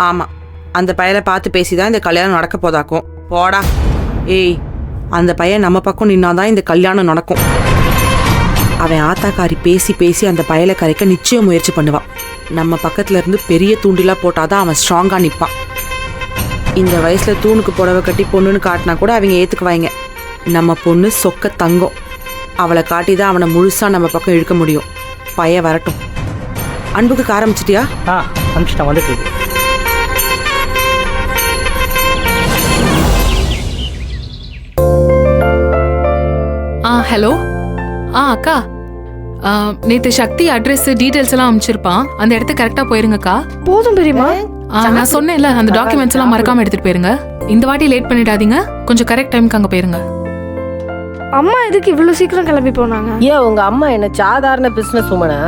ஆமா, அந்த பையனை பார்த்து பேசிதான் இந்த கல்யாணம் நடக்க போதாக்கும். போடா. ஏய், அந்த பையன் நம்ம பக்கம் நின்னாதான் இந்த கல்யாணம் நடக்கும். அவன் ஆத்தாக்காரி பேசி பேசி அந்த பயலை கரைக்க நிச்சயம் முயற்சி பண்ணுவான். நம்ம பக்கத்துல இருந்து பெரிய தூண்டிலா போட்டாதான் அவன் ஸ்ட்ராங்கா நிப்பான். இந்த வயசுல தூணுக்கு புடவை கட்டி பொண்ணுன்னு காட்டினா கூட அவங்க ஏத்துக்குவாங்க. நம்ம பொண்ணு சொக்க தங்கம். அவளை காட்டிதான் அவனை முழுசா நம்ம பக்கம் இழுக்க முடியும். பைய வரட்டும். அன்புக்கு ஆரம்பிச்சிட்டியா? அனுப்பிச்சிட்டேன், வந்துட்டு இருக்கு. ஹலோ. அக்கா, நேத்து சக்தி அட்ரஸ் டீடைல்ஸ் எல்லாம் அனுப்பிச்சிருப்பான். அந்த இடத்துக்கு கரெக்டா போயிருங்கக்கா. போதும் பெரியமா. நான் சொன்னேன்ல, அந்த டாக்குமெண்ட்ஸ் எல்லாம் மறக்காம எடுத்துட்டு போயிருங்க. இந்த வாட்டி லேட் பண்ணிடாதீங்க. கொஞ்சம் கரெக்ட் டைமுக்கு அங்க போயிருங்க. அம்மா எதுக்கு இவ்வளவு சீக்கிரம் கிளம்பி போனாங்க? ஏன் உங்க அம்மா என்ன சாதாரண பிசினஸ் உமனா?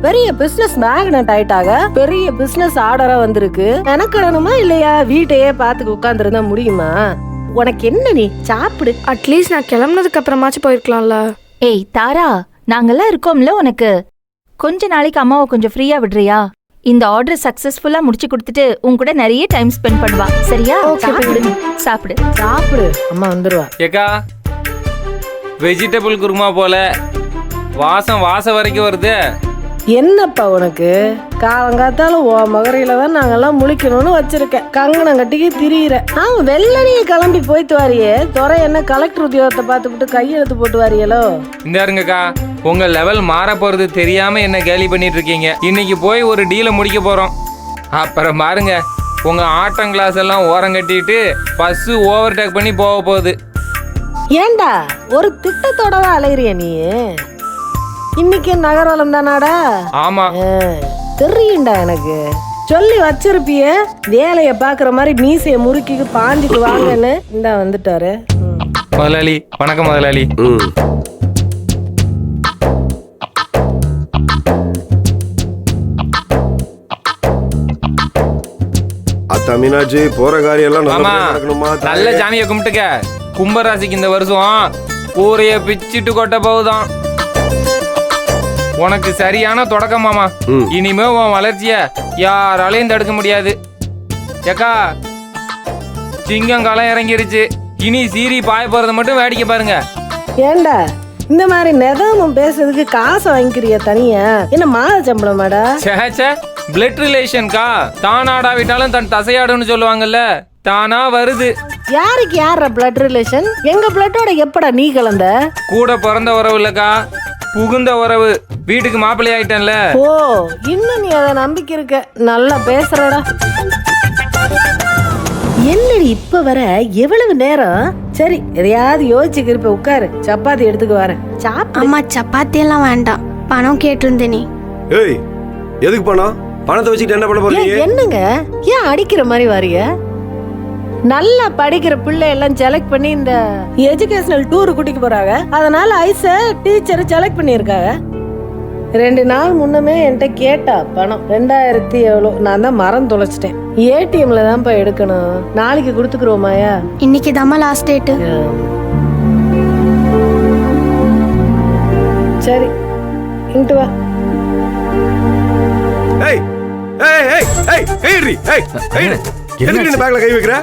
பெரிய பிசினஸ் மேக்னட் ஆயிட்டாங்க. பெரிய பிசினஸ் ஆர்டரா வந்திருக்கு. எனக்கடனுமா இல்லையா? வீட்டையே பார்த்துக்கு உட்கார்ந்து இருந்தா முடியுமா? உனக்கு என்ன, நீ சாப்பிடு. அட்லீஸ்ட் நான் கிளம்புனதுக்கு அப்புறமாச்சும் போயிருக்கலாம்ல. ஏய் தாரா, நாங்கெல்லாம் இருக்கோம்ல உனக்கு. கொஞ்ச நாளைக்கு அம்மாவை கொஞ்சம் ஃப்ரீயா விடுறியா? இந்த ஆர்டர் சக்சஸ்ஃபுல்லா முடிச்சு கொடுத்துட்டு உன் கூட நிறைய டைம் ஸ்பெண்ட் பண்ணுவா. சரியா? சாப்பிடு சாப்பிடு. அம்மா வந்துருவா. ஏக்கா, வெஜிடபிள் குருமா போல வாசம் வரைக்கும் வருது. என்னப்பா உனக்கு? காலங்காத்தால ஓ மகரையில தான் நாங்கெல்லாம் முழிக்கணும்னு வச்சிருக்கேன். கங்கணம் கட்டிக்கு திரியிற. வெள்ளனிய கிளம்பி போயிட்டு வாரியே. துறை என்ன கலெக்டர் உத்தியோகத்தை பார்த்துக்கிட்டு கையெழுத்து போட்டு வாரியலோ? இந்த இருங்கக்கா, உங்க லெவல் மாற போறது தெரியாம என்ன கேலி பண்ணிட்டு இருக்கீங்க. இன்னைக்கு போய் ஒரு டீலை முடிக்க போறோம். அப்புறம் பாருங்க, உங்க ஆட்டம் கிளாஸ் எல்லாம் ஓரம் கட்டிட்டு பஸ் ஓவர்டேக் பண்ணி போக போகுது. ஏண்டா ஒரு திட்டத்தோடவா அலையிறிய நீ? இன்னைக்கு நகர்வலம் தானாடா? ஆமா, தெரியும்டா எனக்கு. சொல்லி வச்சிருப்பிய வேலைய பாக்குற மாதிரி மீசைய முறுக்கிக்கு பாஞ்சுக்கு வாங்கன்னு. இந்த வந்துட்டாரு முதலாளி. வணக்கம் முதலாளி. மீனாட்சி, போற காரியம் எல்லாம் நல்ல சாமியை கும்பிட்டுக்க. கும்பராசிக்கு இந்த வருஷம் கூரைய பிச்சுட்டு கொட்ட போகுதான். உனக்கு சரியான தொடக்கம் மாமா. இனிமே உன் வளர்ச்சிய யாராலையும் தடுக்க முடியாது. ஏக்கா, சிங்கம் களம் இறங்கிருச்சு. இனி சீரி பாய போறத மட்டும் வேடிக்கை பாருங்க. ஏண்டா இந்த மாதிரி நெதமும் பேசுறதுக்கு காசு வாங்கிக்கிறிய தனியா? என்ன மாத சம்பளமாடா? சேச்சே, பிளட் ரிலேஷன்கா. தானாடாவிட்டாலும் தன் தசையாடுன்னு சொல்லுவாங்கல்ல, தானா வருது. யாருக்கு யார பிளட் ரிலேஷன்? எங்க பிளட்டோட எப்படா நீ கலந்த? கூட பிறந்த உறவு இல்லக்கா, புகுந்த உறவு. வீட்டுக்கு மாப்பிள்ளை ஆயிட்டேன்ல. ஓ, இன்னும் நீ அத நம்பிக்கை இருக்க. நல்லா பேசுறடா. என்னடி இப்ப வர எவ்வளவு நேரம்? சரி, எதையாவது யோசிச்சுக்கு இருப்ப. உட்காரு, சப்பாத்தி எடுத்துக்கு வரேன். அம்மா சப்பாத்தி எல்லாம் வேண்டாம், பணம் கேட்டிருந்தேனே. ஏய், எதுக்கு பணம்? பணத்தை வச்சுட்டு என்ன பண்ண போறீங்க? என்னங்க ஏன் அடிக்கிற மாதிரி வாரிய? நல்லா படிக்கிற பிள்ளை எல்லாம் செலக்ட் பண்ணி இந்த எஜுகேஷனல் டூர் கூட்டிட்டு போறாங்க. அதனால ஐச டீச்சர் செலக்ட் பண்ணிருக்காங்க. 2 நாள் முன்னமே என்கிட்ட கேட்டா பணம் 2000 எவ்வளோ. நான் தான் மரம் தொலைச்சிட்டேன். ஏடிஎம்ல தான்ப்பா எடுக்கணும். நாளைக்கு கொடுத்துக்குறோமாயா? இன்னைக்கு தாம்மா லாஸ்ட் டேட். சரி, இங்கிட்டு வா. ஏய் ஏய் ஏய் ஏய் ஏய்ரி ஏய் ஏய், எதுக்கு இந்த பேக்ல கை வைக்கிற?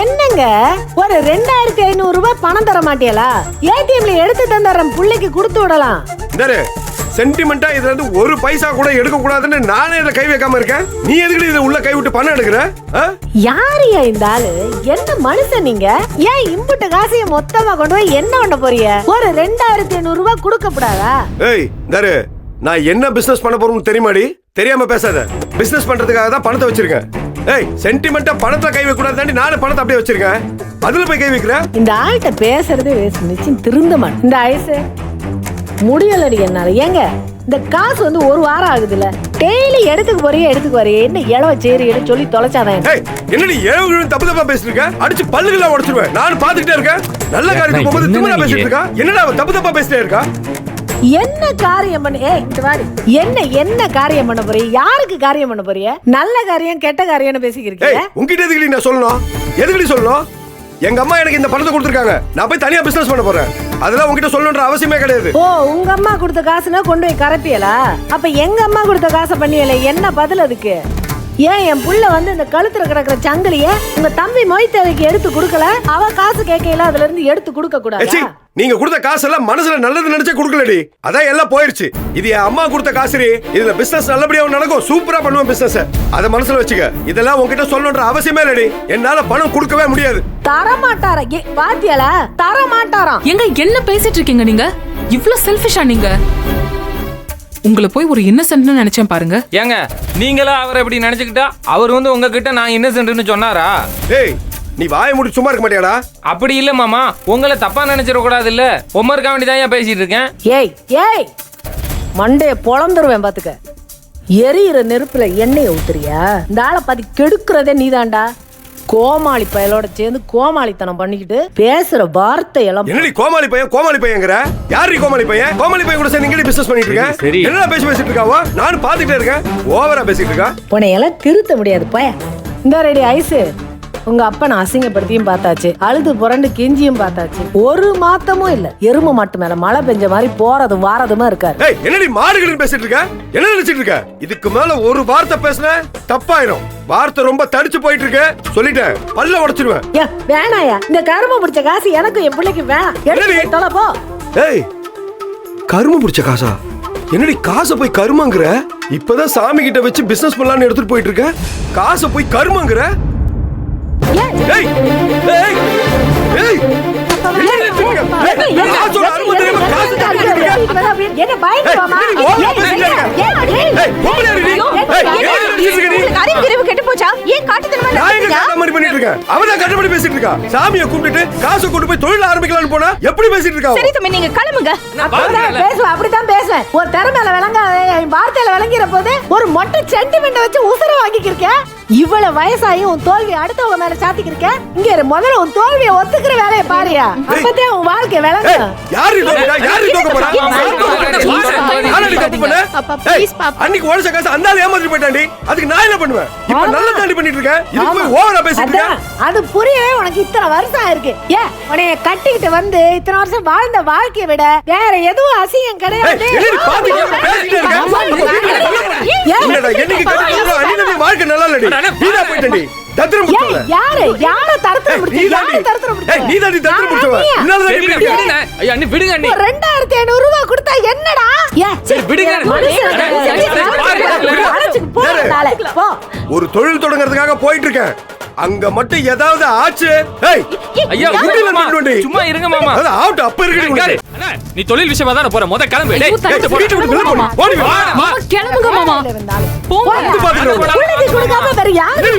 என்னங்க ஒரு 2500 ரூபாய் பணம் தர மாட்டியலா? ஏடிஎம்ல எடுத்து தந்துறேன், புள்ளைக்கு கொடுத்து விடலாம். இந்தாரு, சென்டிமெண்டா இதுல இருந்து ஒரு பைசா கூட எடுக்க கூடாதுன்னு நானே இதுல கை வைக்காம இருக்கேன். நீ எதுக்கு இதுல உள்ள கை விட்டு பணம் எடுக்கிற? யாரையா இந்த ஆளு? என்ன மனுஷன் நீங்க? ஏன் இம்புட்ட காசைய மொத்தமா கொண்டு போய் என்ன பண்ண போறீங்க? ஒரு 2500 ரூபாய் கொடுக்கப்படாதா? ஏய் இந்தாரு, நான் என்ன பிசினஸ் பண்ண போறோம்னு தெரியுமாடி? தெரியாம பேசாத. பிசினஸ் பண்றதுக்காக தான் பணத்தை வச்சிருக்கேன். ஏய், சென்டிமெண்டா பணத்தை கை வைக்க கூடாதுன்னு நானே பணத்தை அப்படியே வச்சிருக்கேன். அதுல போய் கை வைக்கிற? இந்த ஆள்கிட்ட பேசுறதே நிச்சயம் திருந்தமான். இந்த ஐசு முடியலடி என்னால. ஏங்க இந்த காசு வந்து 1 வாரம் ஆகுதுல்ல. டெய்லி எடுத்துக்கு போறியே என்ன இளவ சேரி எடுத்து சொல்லி தொலைச்சாதான். என்னடி ஏழு தப்பு தப்பா பேசிருக்க? அடிச்சு பல்லுகள உடைச்சிருவேன். நான் பாத்துக்கிட்டே இருக்கேன். நல்ல காரியத்துக்கு போகும்போது திமிரா பேசிட்டு இருக்கா. என்னடா தப்பு தப்பா பேசிட்டே இருக்கா? என்ன காரியம் பண்ண? என்ன காரியம் பண்ண போறீ? யாருக்கு காரியம் பண்ண போறிய? நல்ல காரியம் கெட்ட காரியம்னு பேசிக்கிறீங்க. உங்ககிட்ட எதுக்கு நான் சொல்லணும்? எதுக்கு சொல்லணும்? எங்க அம்மா எனக்கு இந்த பணத்தை கொடுத்துருக்காங்க. நான் போய் தனியா பிசினஸ் பண்ண போறேன். அதெல்லாம் உங்ககிட்ட சொல்லணும்ன்ற அவசியமே கிடையாது. ஓ, உங்க அம்மா கொடுத்த காசுனா கொண்டு போய் கரப்பியலா? அப்ப எங்க அம்மா கொடுத்த காசை பண்ணியல என்ன பதில் அதுக்கு? ஏன் என் புள்ள வந்து இந்த கழுத்துல கிடக்குற சங்கிலிய உங்க தம்பி மொய்த்தேவைக்கு எடுத்து கொடுக்கல? அவ காசு கேட்கல, அதுல இருந்து எடுத்து கொடுக்க கூடாதா? நீங்க கொடுத்த காசெல்லாம் மனசுல நல்லது நினைச்சே கொடுக்கலடி, அதான் எல்லாம் போயிருச்சு. இது என் அம்மா கொடுத்த காசுரி. இதுல பிசினஸ் நல்லபடியா நடக்கும், சூப்பரா பண்ணுவேன் பிசினஸ். அத மனசுல வச்சுக்க. இதெல்லாம் உன்கிட்ட சொல்லணும்ன்ற அவசியமே இல்லடி. என்னால பணம் கொடுக்கவே முடியாது. தரமாட்டாரா? பாத்தியாளா? தரமாட்டாராம். எங்க என்ன பேசிட்டு இருக்கீங்க நீங்க? இவ்ளோ செல்ஃபிஷா நீங்க? உங்களை போய் ஒரு இன்னசென்ட்னு நினைச்சேன் பாருங்க. ஏங்க நீங்களா அவரை எப்படி நினைச்சுக்கிட்டா அவர் வந்து உங்ககிட்ட நான் இன்னசென்ட்னு சொன்னாரா? ஏய், நீ வாயை மூடி சும்மா இருக்க மாட்டியாடா? அப்படி இல்ல மாமா, உங்களை தப்பா நினைச்சிட கூடாது இல்ல. உமருக்கா வேண்டிதான் ஏன் பேசிட்டு இருக்கேன். ஏய் ஏய், மண்டைய பொளந்துருவேன் பாத்துக்க. எரியிற நெருப்புல எண்ணெயை ஊத்துறியா? இந்த ஆளை பாதி கெடுக்கிறதே நீதான்டா. கோமாளி பயலோட சேர்ந்து கோமாளித்தனம் பண்ணிக்கிட்டு பேசுற வார்த்தை எல்லாம். என்னடி கோமாளி பையன் கோமாளி பையங்கிற? யாரு கோமாளி பையன்? கோமாளி பையன் கூட சேர்ந்து இங்கடி பிசினஸ் பண்ணிட்டு இருக்க? சரி. என்னடா பேசிட்டு இருக்காவோ? நானும் பாத்துட்டே இருக்கேன். ஓவரா பேசிட்டு இருக்கா. உன்னை எல்லாம் திருத்த முடியாது போய. இந்த ரெடி ஐஸு, உங்க அப்பனை அசிங்கப்படுத்தியும் பார்த்தாச்சு, அழுது புரண்டு கெஞ்சியும் பார்த்தாச்சு. ஒரு மாத்தமும் இல்ல. எருமை மாட்டு மேல மழை பெஞ்ச மாதிரி போறது வாரதுமா இருக்காரு. ஏய், என்னடி மாடுகள் பேசிட்டு இருக்க? என்ன நினைச்சிட்டு இருக்க? இதுக்கு மேல ஒரு வார்த்தை பேசுன தப்பாயிரும். வார்த்தை ரொம்ப தடிச்சு போயிட்டு இருக்கு. சொல்லிட்டேன், பல்ல உடைச்சிருவேன். வேணாயா, இந்த கரும பிடிச்ச காசு எனக்கும் என் பிள்ளைக்கு வேணாம். எடுத்து தொலை போ. ஏய், கரும பிடிச்ச காசா? என்னடி காசை போய் கருமாங்கற? இப்பதான் சாமி கிட்ட வச்சு பிசினஸ் பண்ணலாம்னு எடுத்துட்டு போயிட்டு இருக்க. காசை போய் கருமாங்கற? ஏய் ஏய் ஏய், என்ன பயந்துவாமா? கெட்டு போச்சா? ஏன் கட்டுப்படி பேசிட்டு இருக்கா? சாமியை கூப்பிட்டு காசை கொண்டு போய் தொழில் ஆரம்பிக்கலாம்னு போனா எப்படி பேசிட்டு இருக்கா? சரி தம்பி, நீங்க கிளம்புங்க. பேசுவேன், அப்படித்தான் பேசுவேன். ஒரு திறமையில விளங்காத என் வார்த்தையில விளங்கிற போது ஒரு மொட்டை சென்டிமெண்ட் வச்சு உசுர வாங்கிக்கிருக்க. இவ்வளவு வயசாயும் உன் தோல்வி அடுத்தவங்க மேல சாத்திக்கிருக்க. இங்க முதல்ல உன் தோல்வியை ஒத்துக்கிற வேலையை பாரியா. அப்பதான் உன் வாழ்க்கை விளங்கு. யாரு தோக்கா? யாரு தோக்க போறா? அன்னைக்கு உடச்ச காசு அந்த ஆளு ஏமாத்திட்டு போயிட்டாண்டி. அதுக்கு நான் என்ன பண்ணுவேன்? இப்ப நல்லா தாண்டி பண்ணிட்டு இருக்கேன். இதுக்கு போய் ஓவரா பேசிட்டு இருக்க. அது புரியவே உனக்கு இத்தனை வருஷம் ஆயிருக்கு. ஏன் உன்னைய கட்டிக்கிட்டு வந்து இத்தனை வருஷம் வாழ்ந்த வாழ்க்கையை விட வேற எதுவும் அசிங்கம் கிடையாது. வாழ்க்கை நல்லா இல்லடி. வீணா போயிட்டேன்டி. தத்திரம் புடிச்சவ. யார தரத்திரம் புடிச்ச? யார தரத்திரம் புடிச்ச? நீ தான் தத்திரம் புடிச்சவ. இன்னொரு விடுங்க ஐயா, அண்ணி விடுங்க அண்ணி. 2500 ரூபாய் கொடுத்தா என்னடா? சரி விடுங்க. ஒரு தொழில் தொடங்கிறதுக்காக போயிட்டு இருக்கேன். அங்க மட்டும் ஏதாவது ஆச்சு. ஏய் ஐயா சும்மா இருங்க மாமா. அது அவுட் அப்ப இருக்கு. நீ தொழில் விஷயமா தான போற, முத கிளம்பு. டேய் வீட்டு விட்டு வெளிய போடி. கிளம்புங்க மாமா. போங்க. கொடுக்காம வேற யாரு?